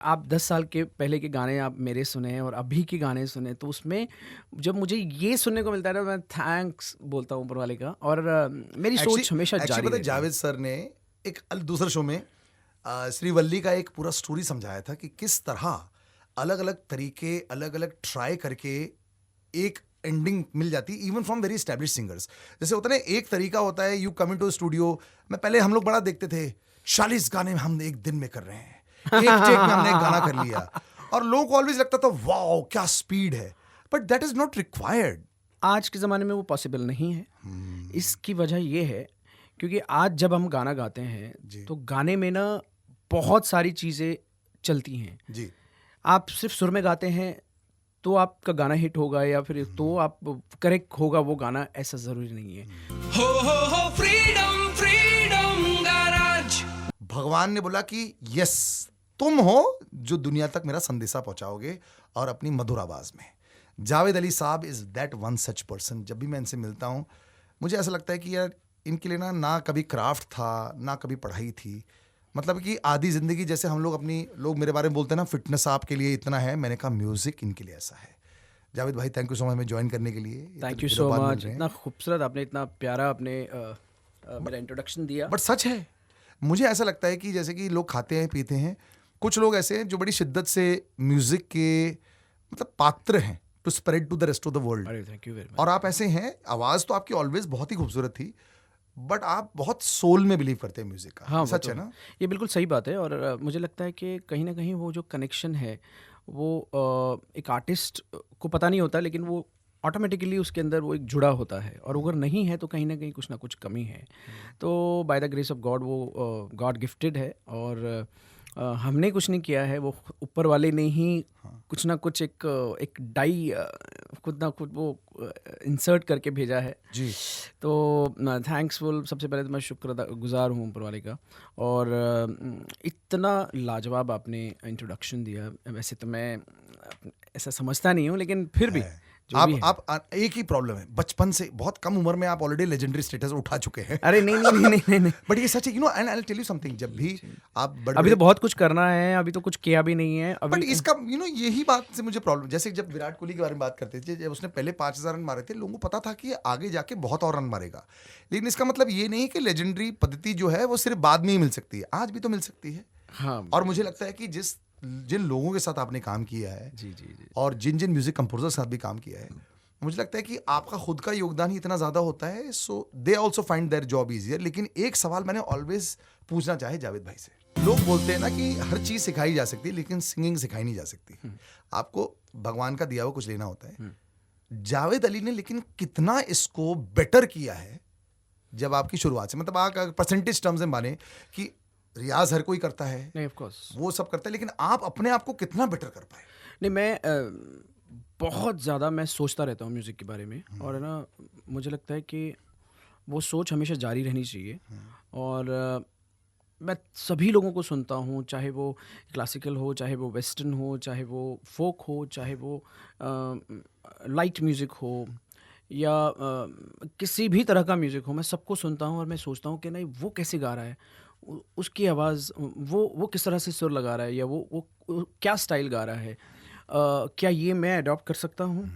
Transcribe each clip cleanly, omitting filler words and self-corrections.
आप 10 साल के पहले के गाने आप मेरे सुने और अभी के गाने सुने, तो उसमें जब मुझे ये सुनने को मिलता है ना, मैं थैंक्स बोलता हूँ ऊपर वाले का। और मेरी एक्चुअली सोच हमेशा एक्चुअली जारी पता है, रहती है। जावेद सर ने एक दूसरे शो में श्रीवल्ली का एक पूरा स्टोरी समझाया था कि किस तरह अलग अलग तरीके, अलग अलग ट्राई करके एक एंडिंग मिल जाती है, even from very establish singers. जैसे होता है ना, एक तरीका होता है, यू कम इनटू स्टूडियो में, पहले हम लोग बड़ा देखते थे 40 गाने हम एक दिन में कर रहे हैं, एक टेक में हमने एक गाना कर लिया, और लोगों को ऑलवेज लगता था वाओ क्या स्पीड है, but that is not required. आज के ज़माने में वो पॉसिबल नहीं है। इसकी वजह ये है क्योंकि आज जब हम गाना गाते हैं जी तो गाने में ना बहुत सारी चीज़ें चलती हैं। जी आप सिर्फ सुर में गाते हैं तो आपका गाना हिट होगा, या फिर तो आप करेक्ट होगा वो गाना, ऐसा ज़रूरी नहीं है। हो फ्रीडम फ्रीडम गाराज। भगवान ने बोला कि यस, तुम हो जो दुनिया तक मेरा संदेशा पहुंचाओगे, और अपनी मधुर आवाज में। जावेद अली साहब is that one such person. जब भी मैं इनसे मिलता हूं, मुझे ऐसा लगता है कि यार इनके लिए ना कभी क्राफ्ट था, ना कभी पढ़ाई थी। मतलब कि आधी जिंदगी, जैसे हम लोग अपनी, लोग मेरे बारे में बोलते हैं ना, फिटनेस आपके लिए इतना है, मैंने कहा म्यूजिक इनके लिए ऐसा है। जावेद भाई, थैंक यू सो मच हमें ज्वाइन करने के लिए। Thank you so much. इतना खूबसूरत आपने, इतना प्यारा आपने मेरा इंट्रोडक्शन दिया। बट सच है, मुझे ऐसा लगता है कि जैसे कि लोग खाते हैं पीते हैं, कुछ लोग ऐसे हैं जो बड़ी शिद्दत से म्यूजिक के मतलब पात्र हैं to spread to the rest of the world. अरे थैंक यू वेरी मच। और आप ऐसे हैं, आवाज तो आपकी ऑलवेज बहुत ही खूबसूरत थी, बट आप बहुत सोल में बिलीव करते हैं म्यूजिक का। हाँ, वो सच तो है ना? ये बिल्कुल सही बात है। और मुझे लगता है कि कहीं न कहीं वो जो कनेक्शन है, वो एक आर्टिस्ट को पता नहीं होता, लेकिन वो ऑटोमेटिकली उसके अंदर वो एक जुड़ा होता है, और अगर नहीं है तो कहीं न कहीं कुछ ना कुछ कमी है। तो by the grace of God वो गॉड गिफ्टेड है, और हमने कुछ नहीं किया है, वो ऊपर वाले ने ही कुछ ना कुछ एक डाई खुद ना खुद वो इंसर्ट करके भेजा है। जी तो थैंक्सफुल, सबसे पहले तो मैं शुक्रगुज़ार हूँ ऊपर वाले का। और इतना लाजवाब आपने इंट्रोडक्शन दिया। वैसे तो मैं ऐसा समझता नहीं हूँ, लेकिन फिर भी है। जो भी है। आप एक ही प्रॉब्लम है, बचपन से बहुत कम उम्र में आप ऑलरेडी लेजेंडरी स्टेटस उठा चुके हैं। अरे नहीं नहीं नहीं नहीं नहीं नहीं। बट ये सच है, you know, and I will tell you something, जब भी आप बड़े अभी तो बड़े, बहुत कुछ करना है, अभी तो कुछ किया भी नहीं है बट अभी। इसका यू नो यही बात से मुझे प्रॉब्लम, जैसे जब विराट कोहली के बारे में बात करते थे, जब उसने पहले 5,000 रन मारे थे, लोगों को पता था कि ये आगे जाके बहुत और रन मारेगा, लेकिन इसका मतलब ये नहीं कि लेजेंडरी पद्धति जो है वो सिर्फ बाद में ही मिल सकती है, आज भी तो मिल सकती है। हाँ। और मुझे लगता है कि जिन लोगों के साथ आपने काम किया है, जी जी जी। और जिन जिन म्यूजिक कंपोजर के साथ भी काम किया है, मुझे लगता है कि आपका खुद का योगदान ही इतना ज्यादा होता है, so they also find their job easier. लेकिन एक सवाल मैंने ऑलवेज पूछना चाहे जावेद भाई से, लोग बोलते हैं ना कि हर चीज सिखाई जा सकती है, लेकिन सिंगिंग सिखाई नहीं जा सकती। आपको भगवान का दिया हुआ कुछ लेना होता है। जावेद अली ने लेकिन कितना इसको बेटर किया है जब आपकी शुरुआत से, मतलब आप परसेंटेज टर्म्स में माने कि रियाज हर कोई करता है, नहीं, ऑफ कोर्स। वो सब करता है, लेकिन आप अपने आप को कितना बेटर कर पाए? नहीं, मैं बहुत ज़्यादा मैं सोचता रहता हूँ म्यूज़िक के बारे में, और है ना, मुझे लगता है कि वो सोच हमेशा जारी रहनी चाहिए। और मैं सभी लोगों को सुनता हूँ, चाहे वो क्लासिकल हो, चाहे वो वेस्टर्न हो, चाहे वो फोक हो, चाहे वो लाइट म्यूज़िक हो, या किसी भी तरह का म्यूज़िक हो, मैं सबको सुनता हूँ। और मैं सोचता हूँ कि नहीं, वो कैसे गा रहा है, उसकी आवाज़, वो किस तरह से सुर लगा रहा है, या वो क्या स्टाइल गा रहा है, क्या ये मैं अडॉप्ट कर सकता हूँ,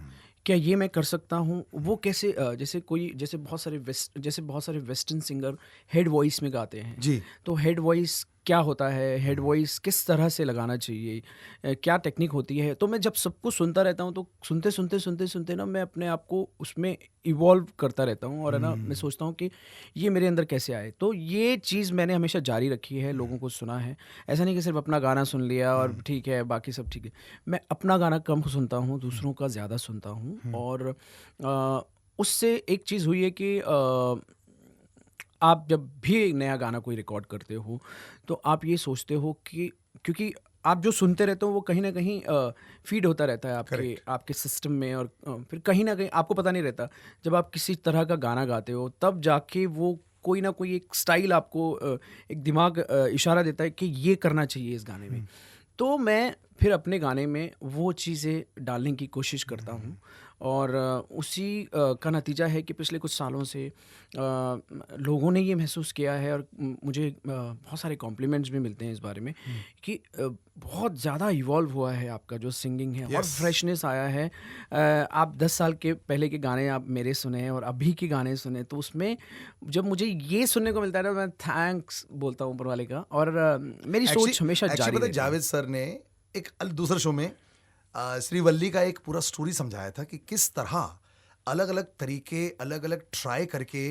क्या ये मैं कर सकता हूँ, वो कैसे जैसे बहुत सारे वेस्टर्न सिंगर हेड वॉइस में गाते हैं। जी तो हेड वॉइस क्या होता है, हेड वॉइस किस तरह से लगाना चाहिए, क्या टेक्निक होती है। तो मैं जब सबको सुनता रहता हूँ, तो सुनते ना मैं अपने आप को उसमें इवॉल्व करता रहता हूँ, और है ना, मैं सोचता हूँ कि ये मेरे अंदर कैसे आए। तो ये चीज़ मैंने हमेशा जारी रखी है, लोगों को सुना है। ऐसा नहीं कि सिर्फ अपना गाना सुन लिया और ठीक है, बाकी सब ठीक है। मैं अपना गाना कम सुनता हूँ, दूसरों का ज़्यादा सुनता हूँ। और उससे एक चीज़ हुई है कि आप जब भी एक नया गाना कोई रिकॉर्ड करते हो, तो आप ये सोचते हो कि क्योंकि आप जो सुनते रहते हो वो कहीं न कहीं फ़ीड होता रहता है आपके करेक्ट। आपके सिस्टम में, और फिर कहीं न कहीं आपको पता नहीं रहता। जब आप किसी तरह का गाना गाते हो, तब जाके वो कोई ना कोई एक स्टाइल आपको एक दिमाग इशारा देता है कि ये करना चाहिए इस गाने में। तो मैं फिर अपने गाने में वो चीज़ें डालने की कोशिश करता हूँ और उसी का नतीजा है कि पिछले कुछ सालों से लोगों ने ये महसूस किया है और मुझे बहुत सारे कॉम्प्लीमेंट्स भी मिलते हैं इस बारे में कि बहुत ज़्यादा इवॉल्व हुआ है आपका जो सिंगिंग है और Yes. फ्रेशनेस आया है। आप 10 साल के पहले के गाने आप मेरे सुने हैं और अभी के गाने सुने तो उसमें जब मुझे ये सुनने को मिलता है ना मैं थैंक्स बोलता हूँ ऊपर वाले का और मेरी सोच हमेशा जारी पता है, रहती है। जावेद सर ने एक दूसरे शो में श्रीवल्ली का एक पूरा स्टोरी समझाया था कि किस तरह अलग अलग तरीके अलग अलग ट्राई करके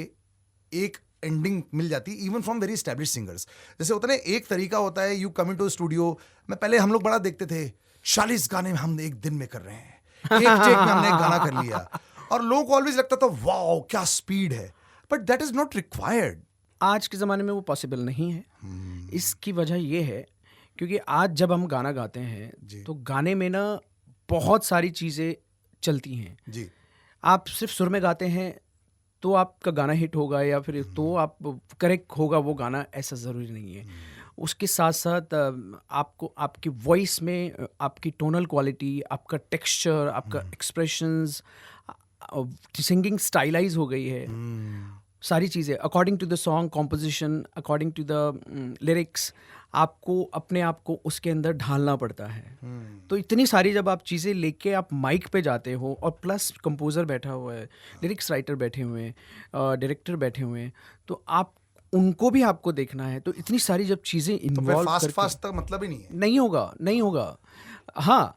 एक एंडिंग मिल जाती है even from very establish singers. जैसे होता है ना, एक तरीका होता है यू कम इनटू स्टूडियो में, पहले हम लोग बड़ा देखते थे 40 गाने हम एक दिन में कर रहे हैं, एक टेक में हमने एक गाना कर लिया और लोगों को ऑलवेज लगता था वाओ क्या स्पीड है, but that is not required. आज के ज़माने में वो पॉसिबल नहीं है। इसकी वजह ये है क्योंकि आज जब हम गाना गाते हैं तो गाने में ना बहुत सारी चीज़ें चलती हैं। जी आप सिर्फ सुर में गाते हैं तो आपका गाना हिट होगा या फिर तो आप करेक्ट होगा वो गाना, ऐसा ज़रूरी नहीं है। उसके साथ साथ आपको आपकी वॉइस में आपकी टोनल क्वालिटी, आपका टेक्सचर, आपका एक्सप्रेशंस, सिंगिंग स्टाइलाइज हो गई है। सारी चीज़ें according to the song composition, according to the lyrics, आपको अपने आप को उसके अंदर ढालना पड़ता है। तो इतनी सारी जब आप चीज़ें लेके आप माइक पे जाते हो और प्लस कंपोज़र बैठा हुआ है, लिरिक्स राइटर बैठे हुए हैं, डायरेक्टर बैठे हुए हैं, तो आप उनको भी आपको देखना है। तो इतनी सारी जब चीज़ें तो फिर इन्वॉल्व फास्ट करके फास्ट तक मतलब ही नहीं है। नहीं होगा, नहीं होगा। हाँ,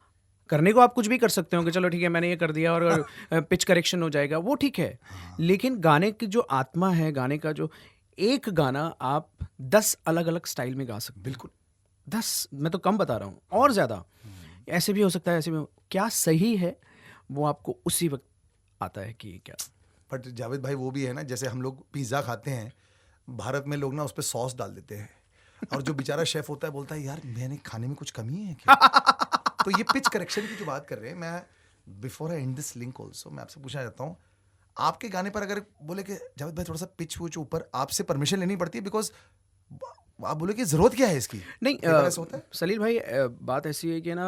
करने को आप कुछ भी कर सकते हो कि चलो ठीक है मैंने ये कर दिया और पिच करेक्शन हो जाएगा, वो ठीक है। लेकिन गाने की जो आत्मा है, गाने का जो एक गाना आप 10 अलग-अलग स्टाइल में गा सकते हो। बिल्कुल 10 मैं तो कम बता रहा हूँ और ज़्यादा। ऐसे भी हो सकता है, ऐसे भी क्या सही है वो आपको उसी वक्त आता है कि क्या। बट जावेद भाई वो भी है ना, जैसे हम लोग पिज्ज़ा खाते हैं, भारत में लोग ना उस पर सॉस डाल देते हैं और जो बेचारा शेफ होता है बोलता है यार मैंने खाने में कुछ कमी है क्या? तो ये पिच करेक्शन की जो बात कर रहे हैं, मैं before I and this link also मैं आपसे पूछना चाहता हूँ, आपके गाने पर अगर बोले कि जावेद भाई थोड़ा सा पिच वुच ऊपर, आपसे परमिशन लेनी पड़ती है? बिकॉज आप बोले कि जरूरत क्या है इसकी? नहीं कई बार ऐसा होता है। सलील भाई बात ऐसी है कि ना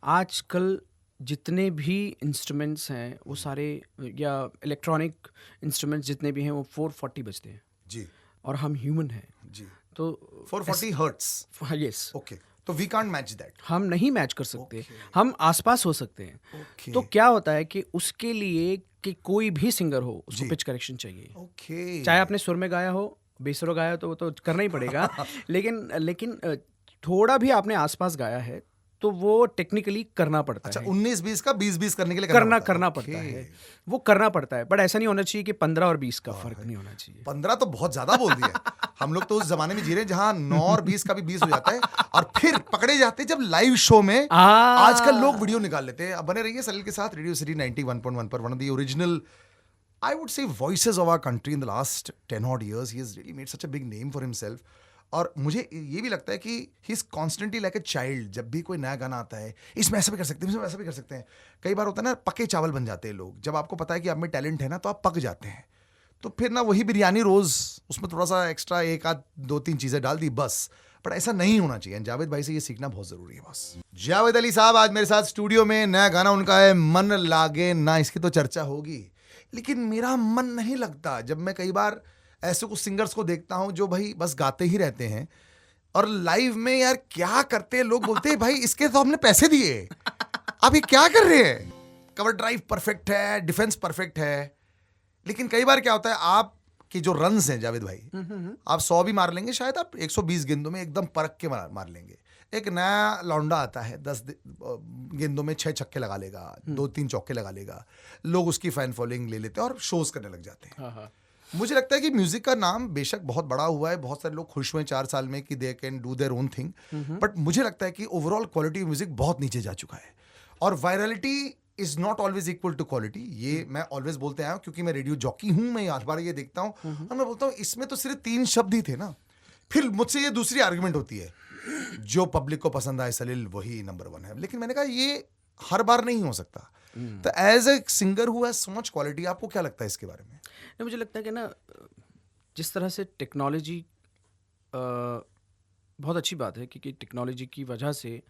आजकल जितने भी इंस्ट्रूमेंट्स हैं वो सारे या इलेक्ट्रॉनिक इंस्ट्रूमेंट्स जितने भी हैं वो 440 बजते हैं जी और हम ह्यूमन हैं जी तो 440 हर्ट्स। यस ओके, तो वी कांट मैच दैट। हम नहीं मैच कर सकते। Okay. हम आसपास हो सकते हैं। ओके तो क्या होता है कि उसके लिए कि कोई भी सिंगर हो उसको जी। पिच करेक्शन चाहिए। ओके, चाहे आपने सुर में गाया हो, बेसुर गाया हो तो वो तो करना ही पड़ेगा। लेकिन थोड़ा भी आपने आसपास गाया है तो वो टेक्निकली करना पड़ता अच्छा है। 19-20 का 20-20 करने के लिए करना पड़ता है। वो करना पड़ता है, बट ऐसा नहीं होना चाहिए कि 15 और 20 का फर्क नहीं होना चाहिए। 15 तो बहुत ज्यादा बोल दिया। हम लोग तो उस जमाने में जी रहे हैं जहां 9 और 20 का भी 20 हो जाता है और फिर पकड़े जाते हैं जब लाइव शो में आजकल लोग वीडियो निकाल लेते हैं। अब बने रहिए सलील के साथ रेडियो सिटी 91.1 पर, one of the original I would say voices of our country in the last 10 odd years. He has really made such a big name for himself. और मुझे ये भी लगता है कि he is constantly like a child. जब भी कोई नया गाना आता है, इसमें ऐसा भी कर सकते हैं, इसमें वैसा भी कर सकते हैं। कई बार होता है ना, पके चावल बन जाते हैं लोग। जब आपको पता है कि आप में टैलेंट है ना, तो आप पक जाते हैं। तो फिर ना वही बिरयानी रोज, उसमें थोड़ा सा एक्स्ट्रा एक आध 2-3 चीजें डाल दी बस। पर ऐसा नहीं होना चाहिए। जावेद भाई से ये सीखना बहुत जरूरी है बस। जावेद अली साहब आज मेरे साथ स्टूडियो में, नया गाना उनका है मन लागे ना, इसकी तो चर्चा होगी। लेकिन मेरा मन नहीं लगता जब मैं कई बार ऐसे कुछ सिंगर्स को देखता हूं जो भाई बस गाते ही रहते हैं और लाइव में यार क्या करते हैं, लोग बोलते हैं भाई इसके तो हमने पैसे दिए, आप ये क्या कर रहे हैं? कवर ड्राइव परफेक्ट है, डिफेंस परफेक्ट है, लेकिन कई बार क्या होता है आपकी जो रन्स हैं जावेद भाई, आप 100 भी मार लेंगे, शायद आप 120 गेंदों में एकदम परख के मार लेंगे। एक नया लौंडा आता है, 10 गेंदों में 6 छक्के लगा लेगा, 2-3 चौके लगा लेगा, लोग उसकी फैन फॉलोइंग ले लेते हैं और शोज करने लग जाते हैं। मुझे लगता है कि म्यूजिक का नाम बेशक बहुत बड़ा हुआ है, बहुत सारे लोग खुश हुए 4 साल में कि they can do their own thing, but मुझे लगता है कि ओवरऑल क्वालिटी म्यूजिक बहुत नीचे जा चुका है और virality is not always equal to quality. ये मैं ऑलवेज बोलते आया हूं क्योंकि मैं रेडियो जॉकी हूं, मैं हर बार ये देखता हूं और मैं बोलता हूं इसमें तो सिर्फ 3 शब्द ही थे ना। फिर मुझसे ये दूसरी आर्गुमेंट होती है, जो पब्लिक को पसंद आए सलील वही नंबर 1 है। लेकिन मैंने कहा ये हर बार नहीं हो सकता। तो as a singer who has so much quality, आपको क्या लगता है इसके बारे में? नहीं, मुझे लगता है कि ना जिस तरह से टेक्नोलॉजी बहुत अच्छी बात है क्योंकि टेक्नोलॉजी की वजह से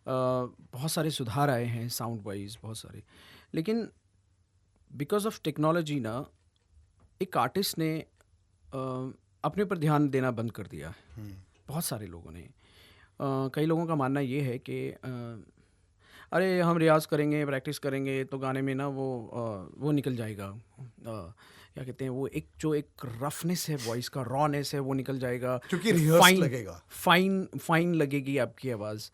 बहुत सारे सुधार आए हैं साउंड वाइज, बहुत सारे, लेकिन बिकॉज ऑफ टेक्नोलॉजी ना एक आर्टिस्ट ने अपने पर ध्यान देना बंद कर दिया है। बहुत सारे लोगों ने, कई लोगों का मानना ये है कि अरे हम रियाज करेंगे, प्रैक्टिस करेंगे तो गाने में ना वो निकल जाएगा, क्या कहते हैं वो, एक रफनेस है वॉइस का, रॉनेस है, वो निकल जाएगा क्योंकि रिहर्स लगेगा, फाइन लगेगी आपकी आवाज़।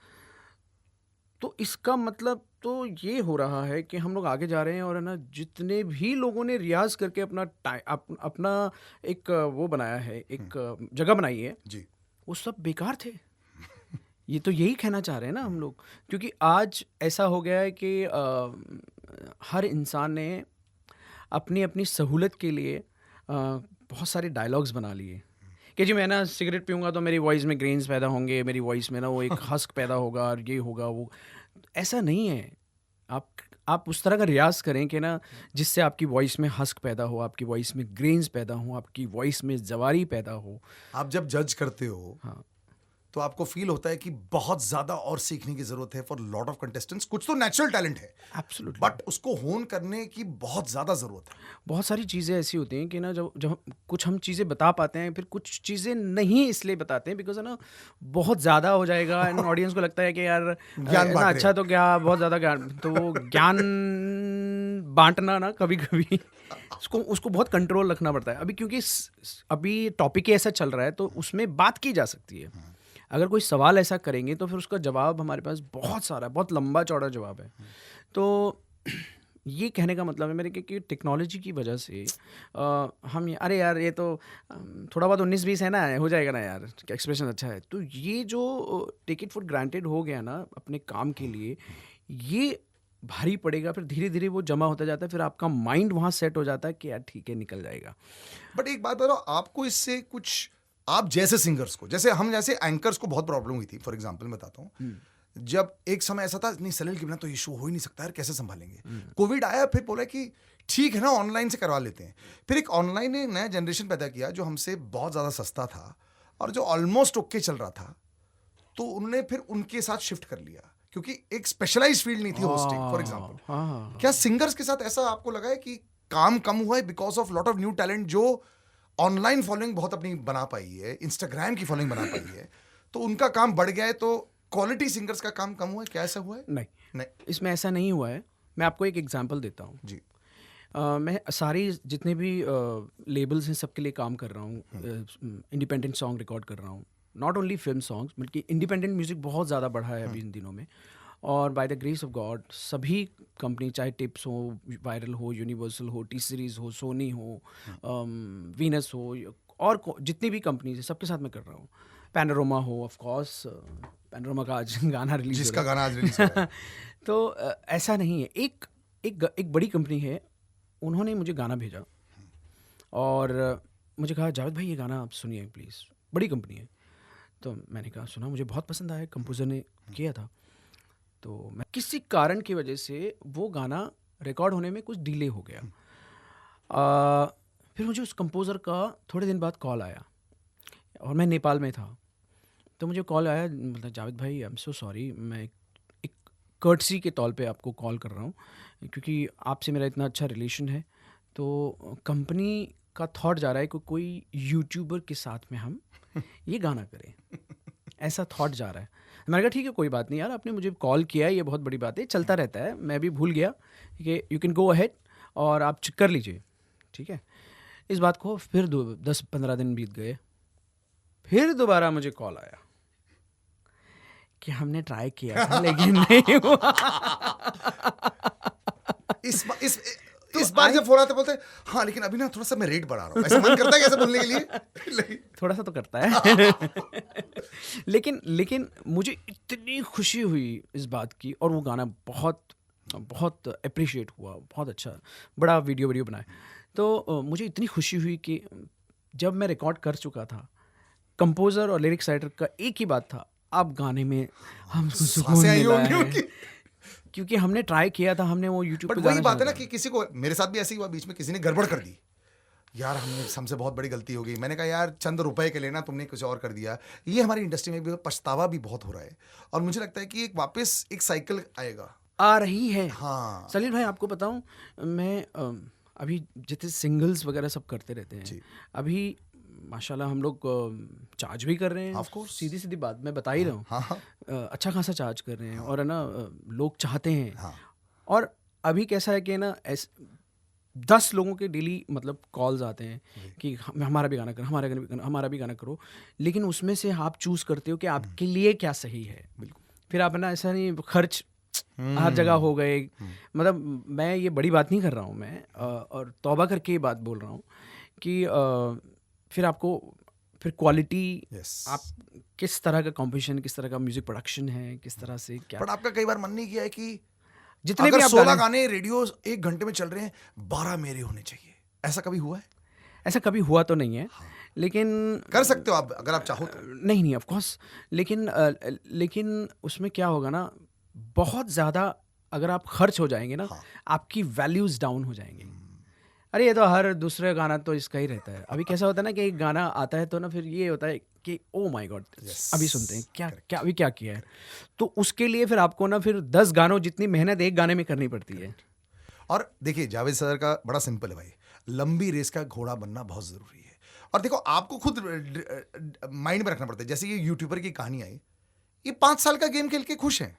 तो इसका मतलब तो ये हो रहा है कि हम लोग आगे जा रहे हैं और है ना, जितने भी लोगों ने रियाज करके अपना एक वो बनाया है, एक जगह बनाई है जी, वो सब बेकार थे। ये तो यही कहना चाह रहे हैं ना हम लोग, क्योंकि आज ऐसा हो गया है कि हर इंसान ने अपनी अपनी सहूलत के लिए बहुत सारे डायलॉग्स बना लिए कि जी मैं ना सिगरेट पीऊँगा तो मेरी वॉइस में ग्रेन्स पैदा होंगे, मेरी वॉइस में ना वो एक हस्क पैदा होगा और ये होगा वो। ऐसा नहीं है। आप उस तरह का रियाज करें कि ना जिससे आपकी वॉइस में हस्क पैदा हो, आपकी वॉइस में ग्रेन्स पैदा हो, आपकी वॉइस में जवारी पैदा हो। आप जब जज करते हो हाँ, तो आपको फील होता है कि बहुत ज्यादा और सीखने की जरूरत है फॉर लॉट ऑफ कंटेस्टेंट्स। कुछ तो नेचुरल टैलेंट है एब्सोल्युटली, बट उसको होन करने की बहुत ज्यादा जरूरत है। बहुत सारी चीज़ें ऐसी होती हैं कि ना जब कुछ हम चीज़ें बता पाते हैं, फिर कुछ चीज़ें नहीं इसलिए बताते हैं बिकॉज है ना बहुत ज़्यादा हो जाएगा एंड ऑडियंस को लगता है कि यार ज्ञान इतना बांट रहे अच्छा तो क्या, बहुत ज़्यादा ज्ञान, तो वो ज्ञान बांटना ना कभी कभी उसको बहुत कंट्रोल रखना पड़ता है। अभी क्योंकि अभी टॉपिक ही ऐसा चल रहा है तो उसमें बात की जा सकती है। अगर कोई सवाल ऐसा करेंगे तो फिर उसका जवाब हमारे पास बहुत सारा, बहुत लंबा चौड़ा जवाब है। तो ये कहने का मतलब है मेरे कि टेक्नोलॉजी की वजह से हम अरे यार ये तो थोड़ा बहुत 19-20 है ना, हो जाएगा ना यार, एक्सप्रेशन अच्छा है, तो ये जो टेक इट फॉर ग्रांटेड हो गया ना अपने काम के लिए, ये भारी पड़ेगा। फिर धीरे धीरे वो जमा होता जाता है, फिर आपका माइंड वहाँ सेट हो जाता है कि यार ठीक है निकल जाएगा। बट एक बात बताओ, आपको इससे कुछ, आप जैसे सिंगर्स को, जैसे हम जैसे एंकर्स को बहुत प्रॉब्लम हुई थी। फॉर एग्जांपल मैं बताता हूँ, जब एक समय ऐसा था नहीं सलील के बिना तो ये शो हो ही नहीं सकता यार, कैसे संभालेंगे। कोविड आया, फिर बोला कि ठीक है ना ऑनलाइन से करवा लेते हैं। फिर एक ऑनलाइन ने नया जनरेशन पैदा किया जो हमसे बहुत ज़्यादा सस्ता था और जो ऑलमोस्ट ओके चल रहा था, तो उन्होंने फिर उनके साथ शिफ्ट कर लिया क्योंकि एक स्पेशलाइज फील्ड नहीं थी होस्टिंग फॉर एग्जाम्पल। क्या सिंगर्स के साथ ऐसा आपको लगा है कि काम कम हुआ है because of lot of new talent जो ऑनलाइन फॉलोइंग बहुत अपनी बना पाई है, इंस्टाग्राम की फॉलोइंग बना पाई है, तो उनका काम बढ़ गया है, तो क्वालिटी सिंगर्स का काम कम हुआ है? क्या ऐसा हुआ है? नहीं, इसमें ऐसा नहीं हुआ है। मैं आपको एक एग्जांपल देता हूँ जी। मैं सारी जितने भी लेबल्स हैं सबके लिए काम कर रहा हूँ, इंडिपेंडेंट सॉन्ग रिकॉर्ड कर रहा हूँ, नॉट ओनली फिल्म सॉन्ग्स बल्कि इंडिपेंडेंट म्यूज़िक बहुत ज़्यादा बढ़ा है अभी इन दिनों में। और by the grace of God सभी कंपनी, चाहे टिप्स हो, वायरल हो, यूनिवर्सल हो, टी सीरीज़ हो, सोनी हो, वीनस हो, और जितनी भी कंपनीज है सबके साथ मैं कर रहा हूँ। पैनोरमा हो, ऑफ कोर्स पैनोरमा का आज गाना रिलीज, जिसका गाना आज रिलीज हुआ है। तो ऐसा नहीं है। एक बड़ी कंपनी है, उन्होंने मुझे गाना भेजा और मुझे कहा जावेद भाई ये गाना आप सुनिए प्लीज़, बड़ी कंपनी है। तो मैंने कहा सुना, मुझे बहुत पसंद आया, कंपोज़र ने किया था। तो मैं किसी कारण की वजह से वो गाना रिकॉर्ड होने में कुछ डिले हो गया। फिर मुझे उस कंपोज़र का थोड़े दिन बाद कॉल आया और मैं नेपाल में था। तो मुझे कॉल आया, मतलब जावेद भाई आई एम सो सॉरी, मैं एक कर्टसी के तौर पे आपको कॉल कर रहा हूँ क्योंकि आपसे मेरा इतना अच्छा रिलेशन है। तो कंपनी का थॉट जा रहा है कि कोई यूट्यूबर के साथ में हम ये गाना करें, ऐसा थॉट जा रहा है। मैंने कहा ठीक है कोई बात नहीं यार, आपने मुझे कॉल किया है, ये बहुत बड़ी बात है, चलता रहता है, मैं भी भूल गया कि यू कैन गो अहेड और आप चेक कर लीजिए, ठीक है। इस बात को फिर 10-15 दिन बीत गए, फिर दोबारा मुझे कॉल आया कि हमने ट्राई किया था लेकिन नहीं हुआ। इस बार जब फोन आते बोलते हाँ लेकिन अभी ना थोड़ा सा मैं रेट बढ़ा रहा हूँ, ऐसा मन करता है कैसे बोलने के लिए? थोड़ा सा तो करता है। लेकिन मुझे इतनी खुशी हुई इस बात की, और वो गाना बहुत बहुत अप्रिशिएट हुआ, बहुत अच्छा, बड़ा वीडियो बनाया। तो मुझे इतनी खुशी हुई कि जब मैं रिकॉर्ड कर चुका था, कंपोज़र और लिरिक्स राइटर का एक ही बात था, अब गाने में हमको सुकून मिला है क्योंकि हमने ट्राई किया था, हमने वो यूट्यूब पे वही बात है ना कि किसी को, मेरे साथ भी ऐसे ही हुआ, बीच में किसी ने गड़बड़ कर दी, यार हमसे बहुत बड़ी गलती हो गई, मैंने कहा यार चंद रुपए के लेना तुमने कुछ और कर दिया। ये हमारी इंडस्ट्री में भी पछतावा भी बहुत हो रहा है, और मुझे लगता है कि एक वापस एक साइकिल आएगा। आ रही है। हाँ सलील भाई आपको बताऊं, मैं अभी जितने सिंगल्स वगैरह सब करते रहते हैं, जी। अभी माशाल्लाह हम लोग चार्ज भी कर रहे हैं। Of course. सीधी सीधी बात मैं बता ही रहा हूँ। हाँ हाँ अच्छा खासा चार्ज कर रहे हैं, और है ना लोग चाहते हैं। हाँ। और अभी कैसा है कि ना 10 लोगों के डेली मतलब कॉल्स आते हैं कि हमारा भी गाना करो, हमारा भी गाना करो, लेकिन उसमें से आप चूज करते हो कि आपके लिए क्या सही है। बिल्कुल। फिर आप है ना ऐसा नहीं खर्च हर जगह हो गए। मतलब मैं ये बड़ी बात नहीं कर रहा हूँ मैं, और तौबा करके ये बात बोल रहा हूँ कि फिर आपको फिर क्वालिटी, Yes. आप किस तरह का कॉम्पोजिशन, किस तरह का म्यूजिक प्रोडक्शन है, किस तरह से क्या, बट आपका कई बार मन नहीं किया है कि जितने अगर भी आप 16 गाने रेडियो 1 घंटे में चल रहे हैं, 12 मेरे होने चाहिए? ऐसा कभी हुआ है? ऐसा कभी हुआ तो नहीं है, लेकिन कर सकते हो आप अगर आप चाहो तो। नहीं ऑफ कोर्स, लेकिन उसमें क्या होगा ना, बहुत ज़्यादा अगर आप खर्च हो जाएंगे ना, आपकी वैल्यूज़ डाउन हो जाएंगे। अरे ये तो हर दूसरे गाना तो इसका ही रहता है। अभी कैसा होता है ना कि एक गाना आता है तो ना फिर ये होता है कि ओ माय गॉड, अभी सुनते हैं क्या क्या अभी क्या किया है। तो उसके लिए फिर आपको ना फिर 10 गानों जितनी मेहनत एक गाने में करनी पड़ती है। और देखिए जावेद सर का बड़ा सिंपल है भाई, लंबी रेस का घोड़ा बनना बहुत जरूरी है। और देखो आपको खुद माइंड में रखना पड़ता है, जैसे ये यूट्यूबर की कहानी आई, ये 5 साल का गेम खेल के खुश हैं,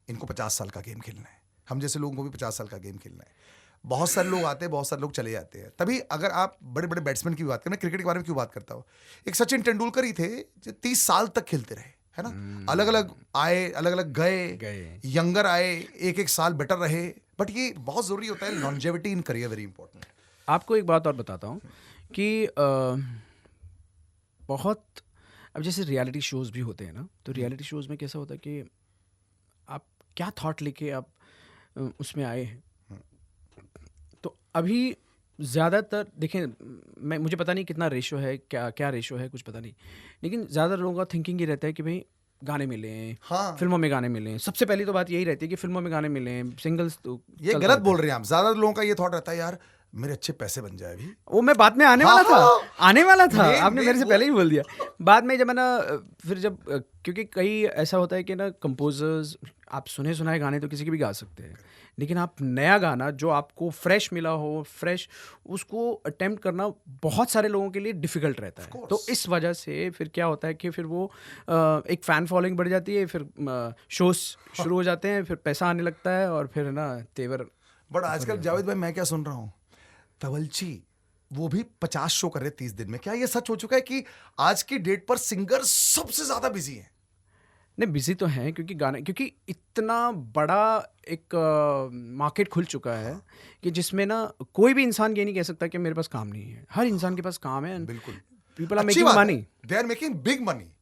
इनको 50 साल का गेम खेलना है। हम जैसे लोगों को भी 50 साल का गेम खेलना है। बहुत सारे लोग आते हैं, बहुत सारे लोग चले जाते हैं। तभी अगर आप बड़े बड़े बैट्समैन की बात करें, मैं क्रिकेट के बारे में क्यों बात करता हूँ, एक सचिन तेंदुलकर ही थे जो 30 साल तक खेलते रहे, है ना। अलग अलग आए, अलग अलग गए, यंगर आए, एक साल बेटर रहे। बट ये बहुत जरूरी होता है, longevity in career very important. आपको एक बात और बताता हूँ कि बहुत अब जैसे रियलिटी शोज़ भी होते हैं ना, तो रियलिटी शोज़ में कैसा होता है कि आप क्या थॉट लेके आप उसमें आए हैं। तो अभी ज़्यादातर देखें, मुझे पता नहीं कितना रेशो है, क्या रेशो है कुछ पता नहीं, लेकिन ज़्यादातर लोगों का थिंकिंग ये रहता है कि भाई गाने मिलें, हाँ। फिल्मों में गाने मिलें। सबसे पहली तो बात यही रहती है कि फिल्मों में गाने मिलें, सिंगल्स तो ये गलत बोल रहे हैं आप। ज्यादा लोगों का ये थॉट रहता है यार मेरे अच्छे पैसे बन जाए अभी। वो मैं बाद में आने वाला था। आपने मेरे से वो- पहले ही बोल दिया। बाद में जब है ना, फिर जब क्योंकि कई ऐसा होता है कि ना कंपोजर्स, आप सुने सुनाए गाने तो किसी के भी गा सकते हैं, लेकिन आप नया गाना जो आपको फ्रेश मिला हो, फ्रेश, उसको अटेम्प्ट करना बहुत सारे लोगों के लिए डिफ़िकल्ट रहता है। तो इस वजह से फिर क्या होता है कि फिर वो एक फ़ैन फॉलोइंग बढ़ जाती है, फिर शोज़ शुरू हो जाते हैं, फिर पैसा आने लगता है, और फिर ना तेवर। बट आजकल जावेद भाई मैं क्या सुन रहा हूँ, तवलची वो भी 50 शो कर रहे 30 दिन में। क्या ये सच हो चुका है कि आज की डेट पर सिंगर सबसे ज्यादा बिजी है? नहीं, बिजी तो हैं क्योंकि इतना बड़ा एक मार्केट खुल चुका है कि जिसमें ना कोई भी इंसान ये नहीं कह सकता कि मेरे पास काम नहीं है। हर इंसान के पास काम है। बिल्कुल। पीपल आर अच्छी मेकिंग बात मनी। है, they are making big money.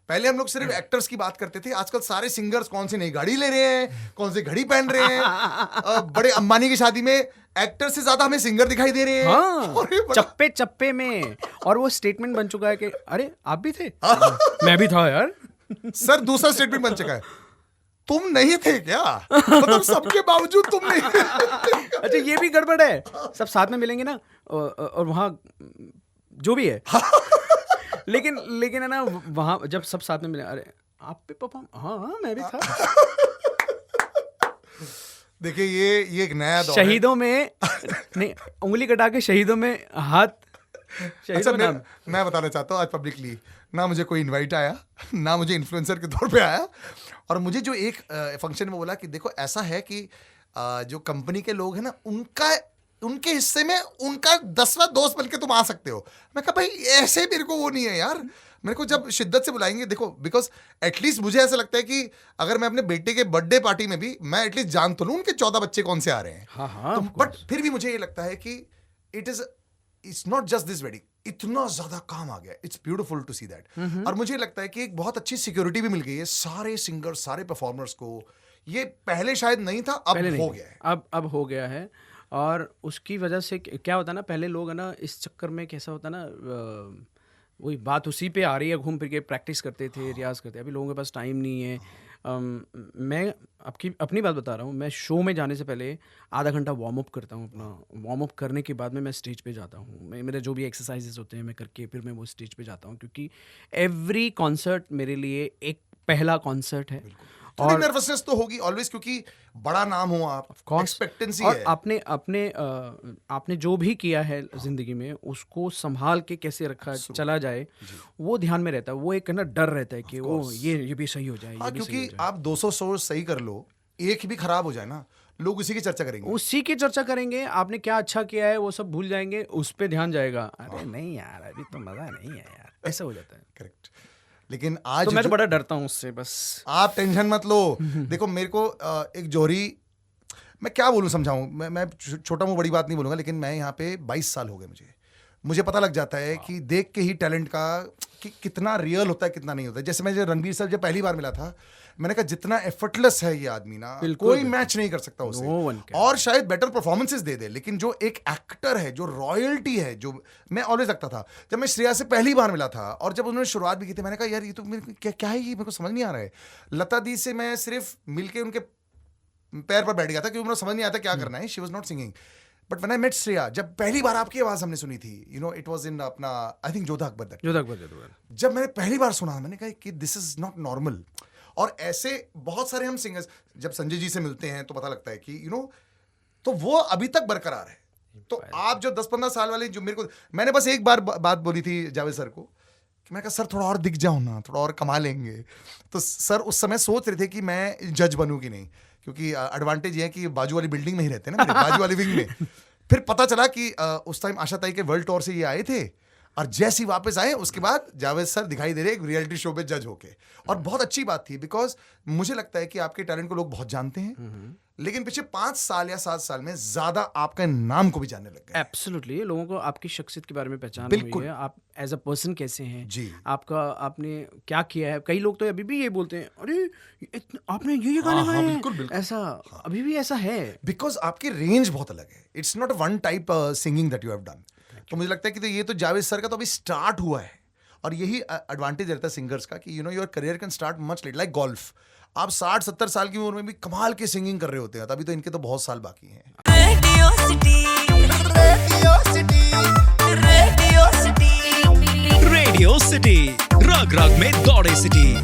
पहले हम लोग सिर्फ एक्टर्स की बात करते थे, आजकल सारे सिंगर्स कौन सी नई गाड़ी ले रहे हैं, कौन सी घड़ी पहन रहे हैं। बड़े अंबानी की शादी में एक्टर से ज्यादा हमें सिंगर दिखाई दे रहे हैं। हाँ, अरे बड़ा- चप्पे चप्पे में। और वो स्टेटमेंट बन चुका है कि अरे आप भी थे, मैं भी था यार। सर दूसरा स्टेटमेंट बन चुका है, तुम नहीं थे क्या? मतलब सबके बावजूद तुम नहीं थे। अच्छा ये भी गड़बड़ है। सब साथ में मिलेंगे ना, और वहाँ जो भी है, लेकिन है ना, वहाँ जब सब साथ में मिले, अरे आप भी परफॉर्म, हाँ मैं भी था। देखिए ये एक नया दौर है। शहीदों में नहीं, उंगली कटा के शहीदों में हाथ। अच्छा शहीदों में नाम। मैं बताना चाहता हूँ आज पब्लिकली, ना मुझे कोई इनवाइट आया, ना मुझे इन्फ्लुएंसर के तौर पे आया। और मुझे जो एक फंक्शन में बोला कि देखो ऐसा है कि जो कंपनी के लोग हैं ना, उनके हिस्से में उनका 10वां दोस्त बनके तुम आ सकते हो। मैं कहा भाई ऐसे मेरे को वो नहीं है यार, मेरे को जब शिद्दत से बुलाएंगे, देखो बिकॉज एटलीस्ट मुझे ऐसा लगता है कि अगर मैं अपने बेटे के बर्थडे पार्टी में भी मैं एटलीस्ट जान तो लूँ उनके 14 बच्चे कौन से आ रहे हैं। हाँ, बट फिर भी मुझे ये लगता है कि it's not just this wedding, इतना ज्यादा काम आ गया, it's beautiful to see that. और मुझे लगता है कि एक बहुत अच्छी सिक्योरिटी भी मिल गई है सारे सिंगर, सारे परफॉर्मर्स को। ये पहले शायद नहीं था, अब पहले हो नहीं, गया है। अब हो गया है। और उसकी वजह से क्या होता है ना, पहले लोग है ना इस चक्कर में कैसा होता है ना, वही बात उसी पे आ रही है, घूम फिर के प्रैक्टिस करते थे, रियाज करते। अभी लोगों के पास टाइम नहीं है, मैं आपकी अपनी बात बता रहा हूँ, मैं शो में जाने से पहले आधा घंटा वार्म अप करता हूँ अपना। वार्म अप करने के बाद में मैं स्टेज पे जाता हूँ। मेरे जो भी एक्सरसाइजेस होते हैं मैं करके फिर मैं वो स्टेज पे जाता हूँ, क्योंकि एवरी कॉन्सर्ट मेरे लिए एक पहला कॉन्सर्ट है। थोड़ी नर्वसनेस तो होगी ऑलवेज, क्योंकि बड़ा नाम हो आप, course, एक्सपेक्टेंसी और है। आपने जो भी किया है जिंदगी में उसको संभाल के कैसे रखा चला जाए, वो ध्यान में रहता है। वो एक है ना डर रहता है कि वो ये भी सही हो जाए, हाँ, ये भी सही क्योंकि हो जाए। आप 200 शो सही कर लो, एक भी खराब हो जाए ना, लोग उसी की चर्चा करेंगे। उसी की चर्चा करेंगे, आपने क्या अच्छा किया है वो सब भूल जाएंगे, उस पे ध्यान जाएगा। अरे नहीं यार, अभी तो मजा नहीं है यार, ऐसा हो जाता है। करेक्ट। लेकिन आज तो मैं तो बड़ा डरता हूँ उससे, बस। आप टेंशन मत लो। देखो मेरे को एक जौहरी, मैं क्या बोलूं, समझाऊं, मैं छोटा मुंह बड़ी बात नहीं बोलूंगा, लेकिन मैं यहाँ पे 22 साल हो गए मुझे पता लग जाता है कि देख के ही टैलेंट का कि कितना रियल होता है, कितना नहीं होता है। जैसे मैं रणवीर सर जब पहली बार मिला था, मैंने कहा जितना एफर्टलेस है ये आदमी ना, कोई मैच नहीं कर सकता उसे। No one can. और शायद बेटर परफॉर्मेंसेस दे दे, लेकिन जो एक एक्टर है, जो रॉयल्टी है, जो मैं ऑलवेज लगता था। जब मैं श्रेया से पहली बार मिला था और जब उन्होंने शुरुआत भी की थी, मैंने कहा यार ये तो मेरे क्या है, ये मेरे को समझ नहीं आ रहा है। लता दी से मैं सिर्फ मिलके उनके पैर पर बैठ गया था, क्योंकि मुझे समझ नहीं आता क्या करना है। She was not singing, but when I met Shreya, जब पहली बार आपकी आवाज हमने सुनी थी, you know, it was in अपना I think Jodha Akbar that. Jodha Akbar. जब मैंने पहली बार सुना, मैंने कहा कि दिस इज नॉट नॉर्मल। और ऐसे बहुत सारे हम सिंगर्स जब संजय जी से मिलते हैं तो पता लगता है कि यू नो, तो वो अभी तक बरकरार है। तो आप जो 10-15 साल वाले, जो मेरे को, मैंने बस एक बार बात बोली थी जावेद सर को कि मैं कहा सर थोड़ा और दिख जाऊं ना, थोड़ा और कमा लेंगे। तो सर उस समय सोच रहे थे कि मैं जज बनूं कि नहीं, क्योंकि एडवांटेज ये है कि बाजू वाली बिल्डिंग में ही रहते हैं ना, मेरे बाजू वाली विंग में। फिर पता चला कि उस टाइम आशा ताई के वर्ल्ड टूर से ये आए थे, और जैसे ही वापस आए उसके बाद जावेद सर दिखाई दे रहे एक रियलिटी शो पे जज होके। और बहुत अच्छी बात थी, बिकॉज मुझे लगता है कि आपके टैलेंट को लोग बहुत जानते हैं, लेकिन पिछले 5 साल या 7 साल में ज्यादा आपका नाम को भी जानने लग गए। एब्सोल्युटली, लोगों को आपकी शख्सियत के बारे में पहचान बिल्कुल। हुई है, आप एज अ पर्सन कैसे हैं जी। आपने क्या किया है। कई लोग तो अभी भी ये बोलते हैं, अरे आपने ये गाने गाए हैं। बिल्कुल, बिल्कुल। ऐसा अभी भी ऐसा है। बिकॉज आपकी रेंज बहुत अलग है। It's not one type singing that you have done. तो मुझे लगता है कि ये तो जावेद सर का तो अभी स्टार्ट हुआ है, और यही एडवांटेज रहता है सिंगर्स का कि you know your career can start much late, like golf. आप 60-70 साल की उम्र में भी कमाल के सिंगिंग कर रहे होते हैं, तभी तो इनके तो बहुत साल बाकी हैं। रेडियो सिटी रग रग में दौड़े सिटी।